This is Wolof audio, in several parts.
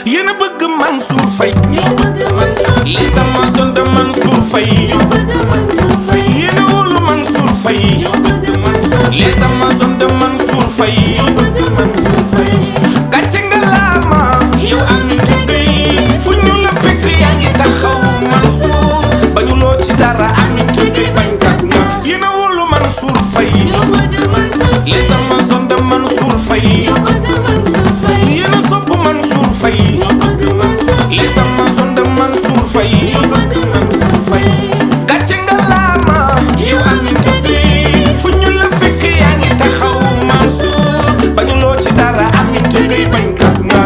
yéen a bëgg Mansour Faye les Amazones de Mansour Faye yéen a wóolu Mansour Faye les Amazones de Mansour Faye gàcce nga laama yow Aminata Gueye fu ñu la fekk yaa ngi taxaw Mansour bañu loo ci dara Aminata Gueye bañkat nga yéen a wóolu Mansour Faye les Amazones de Mansour Faye yéen a sopp Mansour Faye les Amazones de Mansour Faye gàcce nga laama yow Aminata Gueye fu ñu la fekk yaa ngi taxaw Mansour bañu loo ci dara Aminata Gueye bañkat nga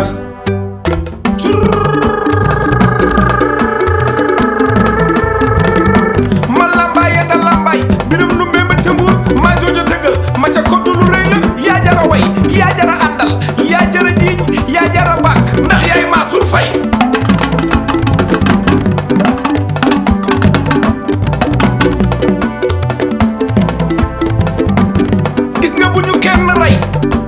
ma lambaay ya nga lambaay biram numbe ma ca Mbuur ma joojo tëggal ma ca koddu lu rëy la yaa jara way yaa jara àndal yaa jara jiiñ yaa jara bàkk ndax yaay Mansour Faye gis nga bu ñu kenn rey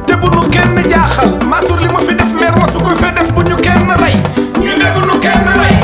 te bu ñu kenn jaaxal Mansour li ma fi def meer ma su ko fee def bu ñu kenn rey ñu ne bu ñu kenn rey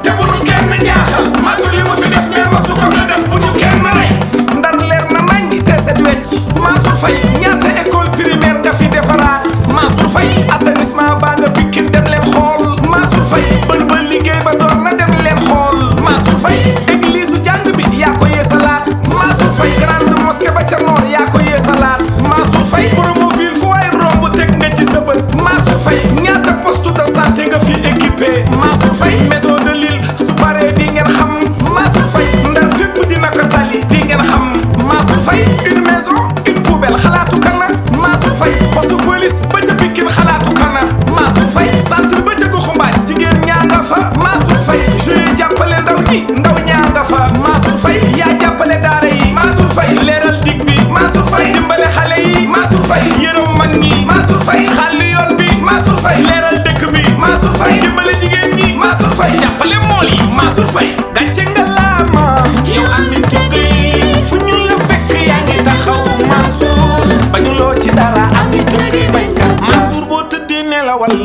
te bu ñu kenn jaaxal Mansour li ma fi def meer ma su ko fee def bu ñu kenn rey ndar leer na nañ te set wecc Mansour Faye ñaata école primaire nga fi defaraat Mansour Faye assainissement baa nga Pikine dem leen xool Mansour Faye bël ba liggéey ba door na dem leen xool Mansour Faye église jàng bi yaa ko yeesalaat Mansour Faye grande mosquée ba ca noor yaa ko yeesalaat Mansour Faye Promoville fu waay romb teg nga ci sa bët Mansour Faye ñaata poste de santé nga fi équipé Mansour Faye maison de l'île su paree di ngeen xam Mansour Faye ndar fépp dina ko tali di ngeen xam Mansour Faye une maison une poubelle xalaatu kana Mansour Faye poste police ba ca Pikine xalaatu kana Mansour Faye centre ba ca goxu mbaaj jigéen ñaa nga fa Mansour Faye jue jàppale ndaw ñi ndaw ñaa nga fa Mansour Faye yaa jàppale daara yi Mansour Faye leeral dig bi Mansour Faye dimbale xale yi Mansour Faye yërëm mag ñi Mansour Faye xàlli yoon bi Mansour Faye leeral dëkk bi Mansour Faye dimbale jigéen ñi Mansour Faye jàppale mool yi Mansour Faye gàcce nga laama yow Aminata Gueye fu ñu la fekk yaa ngi taxaw Mansour bañu loo ci dara Aminata Gueye bañkat Mansour boo tëddee nelawal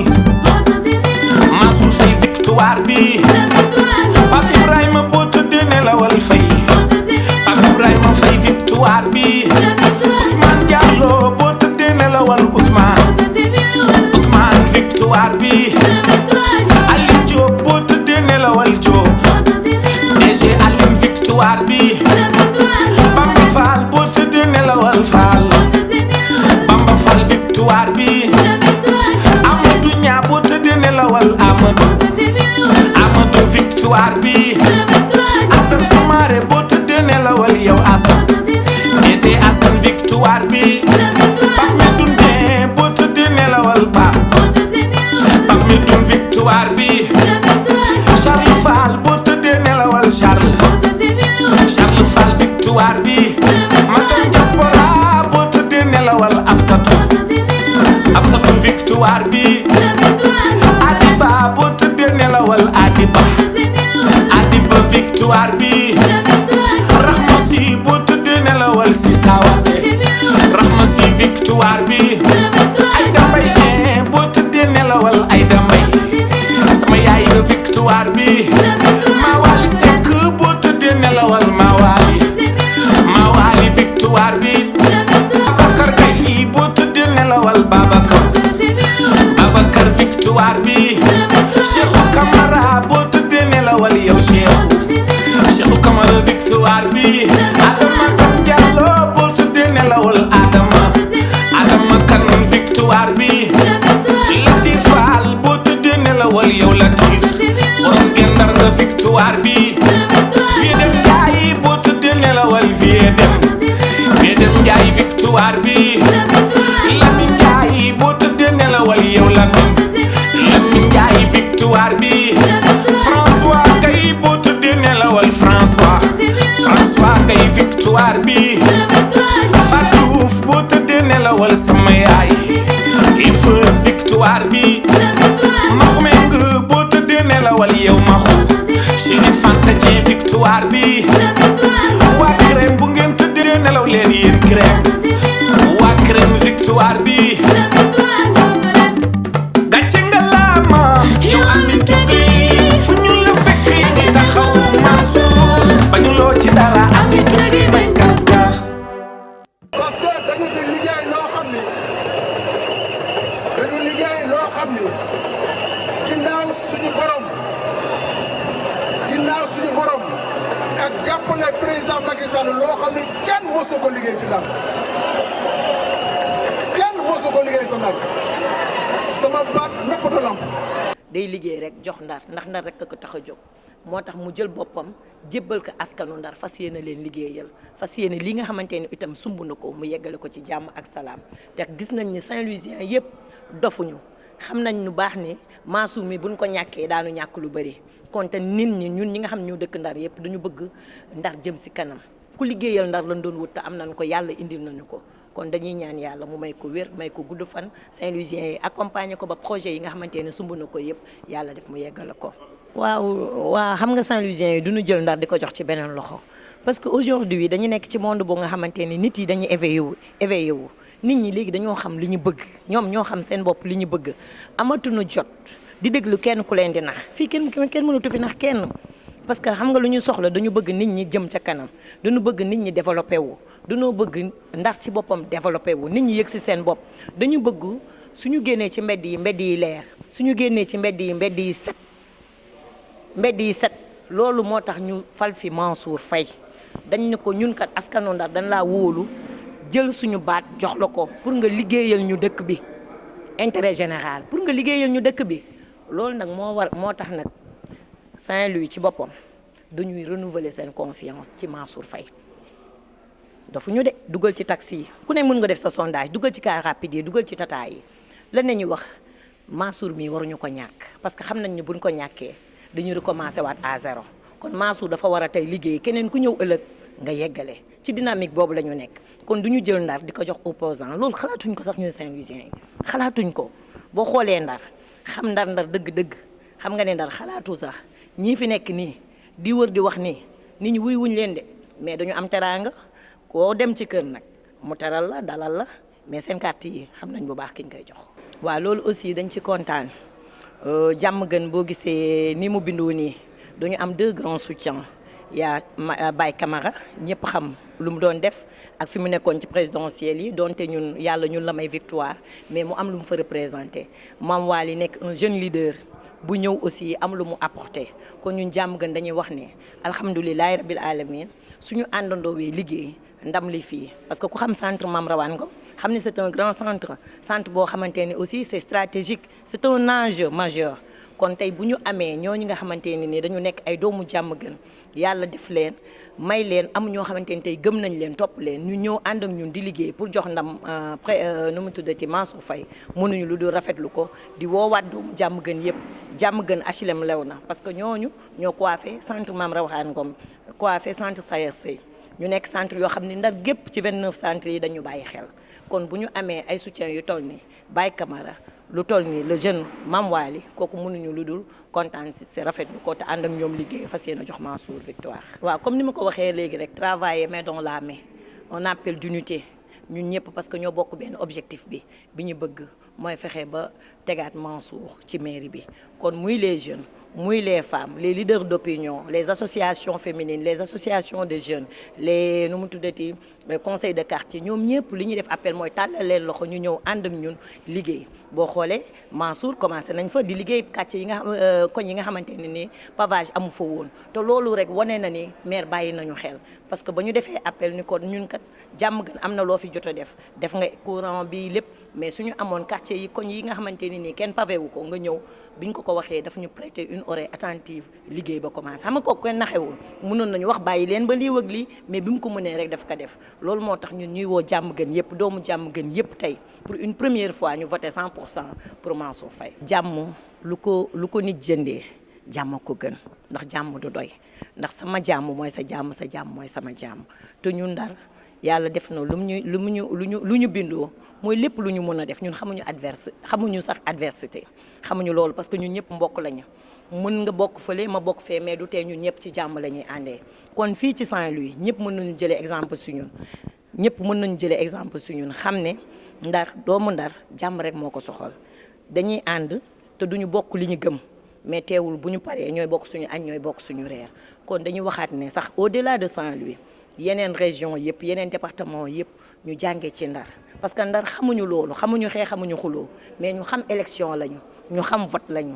Mansour Faye victoire bi Pape Ibrahima boo tëddee nelawal Faye Pape Ibrahima Faye victoire bi Ousmane Diallo boo tëddee nelawal Ousmane victoire bi Aline Diop boo tëddee nelawal Diop DG Aline victoire bi Bamba Fall boo tëddee nelawal Fall Bamba Fall victoire bi Amadou Nia boo tëddee nelawal Amadou victoire bi Assane Soumaré boo tëddee nelawal yow Assane DG Assane victoire bi Pape Medoune Dieng boo tëddee nelawal Pape Medoune victoire bi Charles Fall boo tëddee nelawal Charles Fall victoire bi Madame Diaspora boo tëddee nelawal Absatou victoire bi Adiba boo tëddee nelawal Adiba xam ni ginnaaw suñu borom ak jàppale président Macky Sall loo xam ni kenn mosu ko liggéey ci Ndar kenn mosu ko liggéey sa Ndar sama baat nëppatu lamp day liggéey rek jox Ndar ndax Ndar rek ko tax a jóg moo tax mu jël boppam jébbal ko askanu Ndar fas yéene leen liggéeyal fas yéene li nga xamante ni itam sumb na ko mu yeggale ko ci jàmm ak salaam te gis nañ ni Saint-Louisien yëpp dofuñu xam nañ nu baax ni Mansour mi buñ ko ñàkkee daanu ñàkk lu bëri kon te nit ñi ñun ñi nga xam ñu dëkk Ndar yëpp dañu bëgg Ndar jëm si kanam ku liggéeyal Ndar lañ doon wut te am nañ ko yàlla indil nañu ko kon dañuy ñaan yàlla mu may ko wér may ko gudd fan Saint-Louisien yi accompagner ko ba projet yi nga xamante ne sumb na ko yëpp yàlla def mu yeggale ko. waaw xam nga Saint-Louisien yi duñu jël Ndar di ko jox ci beneen loxo parce que aujourd'hui dañu nekk ci monde boo nga xamante ne nit yi dañuy éveillé wu nit ñi léegi dañoo xam li ñu bëgg ñoom ñoo xam seen bopp li ñu bëgg amatuñu jot di déglu kenn ku leen di nax fii kenn mënatu fi nax kenn. parce que xam nga lu ñu soxla dañu bëgg nit ñi jëm ca kanam dañu bëgg nit ñi développé wu dañoo bëgg Ndar ci boppam développé wu nit ñi yëg si seen bopp dañu bëgg suñu génnee ci mbedd yi leer suñu génnee ci mbedd yi set loolu moo tax ñu fal fi Mansour Faye dañ ne ko ñun kat askanu Ndar dañ laa wóolu jël suñu baat jox la ko pour nga liggéeyal ñu dëkk bi intérêt général pour nga liggéeyal ñu dëkk bi loolu nag moo tax nag Saint-Louis ci boppam dañuy renouveler seen confiance ci Mansour Faye dafa ñu de dugal ci taxi yi ku ne mën nga def sa sondage dugal ci car rapide yi dugal ci tata yi lan la ñuy wax Mansour mi waruñu ko ñàkk parce que xam nañ ne buñ ko ñàkkee dañuy recommencer waat à zéro kon Mansour dafa war a tey liggéey keneen ku ñëw ëllëg nga yeggale ci dynamique boobu la ñu nekk kon du ñu jël Ndar di ko jox opposant loolu xalaatuñ ko sax ñun Saint-Louisien yi xalaatuñ ko boo xoolee Ndar xam Ndar dëgg-dëgg xam nga ne Ndar xalaatu sax ñii fi nekk nii di wër di wax nii nit ñi wuñ leen de mais dañu am teraanga koo dem ci kër nag mu teral la dalal la mais seen carte yi xam nañ bu baax ki ñu koy jox. waaw loolu aussi dañ ci kontaan jàmm gën boo gisee ni mu bindoo nii dañu am 2 grands soutiens yaa Baye Camara ñëpp xam lu mu doon def ak fi mu nekkoon ci présidentielle yi donte ñun yàlla ñun la may victoire mais mu am lu mu fa représenté Mame Waly nekk un jeune leader. bu ñëw aussi am lu mu apporté kon ñun jàmm gën dañuy wax ne alhamdulilahi rabil alamin suñu àndandoo wee liggéey ndam li fii parce que ku xam centre Mame Rawane Ngom xam ne c'est un grand centre boo xamante ne aussi c'est stratégique c'est un enjeu majeur kon tey bu ñu amee ñooñu nga xamante ne ni dañu nekk ay doomu jàmm gën yàlla def leen may leen am ñoo xamante ni tey gëm nañ leen topp leen ñu ñëw ànd ak ñun di liggéey pour jox ndam nu mu tuddati Mansour Faye mënuñu lu dul rafetlu ko di woowaat doomu jàmm gën yëpp jàmm gën HLM lew na parce que ñooñu ñoo coiffé centre Mame Rawane Ngom coiffé centre Sayer Sey ñu nekk centre yoo xam ne Ndar gépp ci 29 centres yi dañu bàyyi xel kon bu ñu amee ay soutien yu toll ni Baye Camara lu toll ni le jeune Mame Waly kooku mënuñu lu dul kontaan si rafetlu ko te ànd ak ñoom liggéey fas yéene jox Mansour victoire. waaw comme ni ma ko waxee léegi rek travailler main dans la main on appelle d'unité ñun ñëpp parce que ñoo bokk benn objectif bi ñu bëgg mooy fexe ba tegaat Mansour ci mairie bi kon muy les jeunes muy les femmes les leaders d'opinion les associations féminines les associations de jeunes les nu mu tuddati conseils de quartier ñoom ñëpp li ñuy def appel mooy tàllal leen loxo ñu ñëw ànd ak ñun liggéey boo xoolee Mansour commencé nañ fa di liggéey quartier yi nga xam koñ yi nga xamante ne ni pavage amu fa woon te loolu rek wane na ni maire bàyyi nañu xel parce que ba ñu defee appel ni ko ñun kat jàmm gën am na loo fi jot a def nga courant bi lépp mais suñu amoon quartier yi koñ yi nga xamante ne nii kenn pavé wu ko nga ñëw biñ ko waxee daf ñu prêter une oreille attentive liggéey ba commencé xam nga kooku kenn naxewul mënoon nañu wax bàyyi leen ba lii wëg lii mais bi mu ko mënee rek daf ko def loolu moo tax ñun ñuy woo jàmm gën yëpp doomu jàmm gën yëpp tey pour une première fois ñu voté 100% pour Mansour Faye jàmm lu ko nit jëndee jàmm ko gën ndax jàmm du doy ndax sama jàmm mooy sa jàmm mooy sama jàmm te ñun Ndar yàlla def na lu ñu bindoo mooy lépp lu ñu mën a def ñun xamuñu sax adversité xamuñu loolu parce que ñun ñëpp mbokk lañu mën nga bokk fële ma bokk fee mais du tee ñun ñëpp ci jàmm la ñuy àndee kon fii ci Saint-Louis ñëpp mën nañu jëlee exemple su ñun xam ne Ndar doomu Ndar jàmm rek moo ko soxal dañuy ànd te duñu bokk li ñu gëm mais teewul bu ñu paree ñooy bokk suñu añ ñooy bokk suñu reer kon dañuy waxaat ne sax au-delà de Saint-Louis yeneen région yëpp yeneen département yëpp ñu jàngee ci Ndar parce que Ndar xamuñu loolu xamuñu xeex xamuñu xuloo mais ñu xam élection lañu ñu xam vote lañu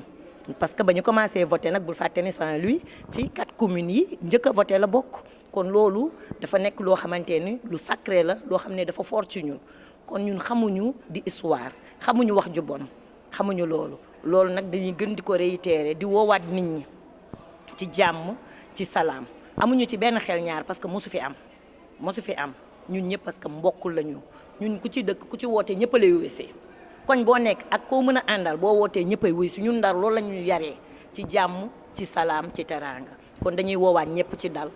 parce que ba ñu commencé voté nag bul fàtte ni Saint-Louis ci 4 communes yi njëkk a voté la bokk kon loolu dafa nekk loo xamante ni lu sacré la loo xam ne dafa fort ci ñun kon ñun xamuñu di histoire xamuñu wax ju bon xamuñu loolu nag dañuy gën di ko réitérer di woowaat nit ñi ci jàmm ci salaam amuñu ci benn xel ñaar parce que mosu fi am ñun ñëpp parce que mbokkul lañu ñun ku ci dëkk ku ci woote ñëpp a lay wuysee koñ boo nekk ak koo mën a àndal boo wootee ñëpp ay wuy si ñun Ndar loolu la ñu yaree ci jàmm ci salaam ci teraanga kon dañuy woowaat ñëpp ci dal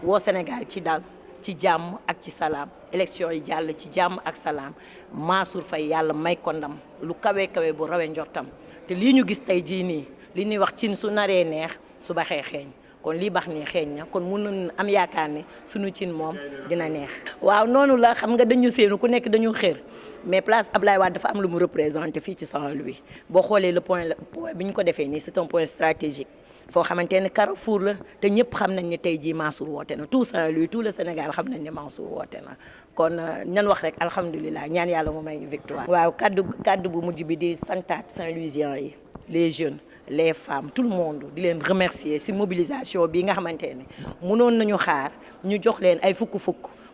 woo Sénégal ci dal ci jàmm ak ci salaam élection yi jàll ci jàmm ak salaam Mansour Faye yàlla may ko ndam lu kawe bu rawee njortam te lii ñu gis tey jii nii li ñuy wax cin su naree neex su baxee xeeñ kon lii bax nii xeeñ na kon mun nañu am yaakaar ne suñu cin moom dina neex. waaw noonu la xam nga dañu séenu ku nekk dañu xër mais place Ablaye Wade dafa am lu mu représenté fii ci Saint-Louis boo xoolee le point bi ñu ko defee nii c'est un point stratégique foo xamante ne Carrefour la te ñëpp xam nañ ne tey jii Mansour woote na tout Saint-Louis tout le Sénégal xam nañ ne Mansour woote na kon ñan wax rek alhamdulilah ñaan yàlla mu may ñu victoire. waaw kaddu bu mujj bi di santaat Saint-Louisiens yi les jeunes. les femmes tout le monde di leen remercier ci mobilisation bi nga xamante ne mënoon nañu xaar ñu jox leen ay fukk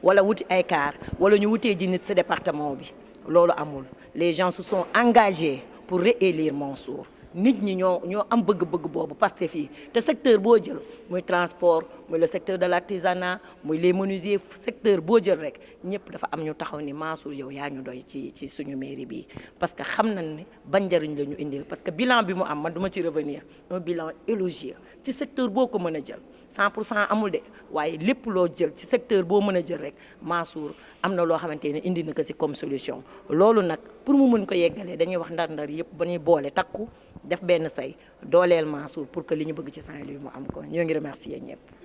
wala wuti ay car wala ñu wutee ji nit ci département bi loolu amul les gens se sont engagés pour réélire Mansour nit ñi ñoo am bëgg-bëgg boobu Pastef fii te secteur boo jël muy transport muy le secteur de l'artisanat muy les menuisiers secteur boo jël rek ñëpp dafa am ñu taxaw ni Mansour yow yaa ñu doy ci suñu mairie bi parce que xam nañ ne ban njëriñ la ñu indil parce que bilan bi mu am man duma ci revenir un bilan élogieux ci secteur boo ko mën a jël 100% amul de waaye lépp loo jël ci secteur boo mën a jël rek Mansour am na loo xamante ne indi na ko ci comme solution loolu nag pour mu mën ko yeggalee dañuy wax ndar yëpp ba ñuy boole takku def benn say dooleel Mansour pour que li ñu bëgg ci Saint-Louis mu am ko ñoo ngi remercier ñëpp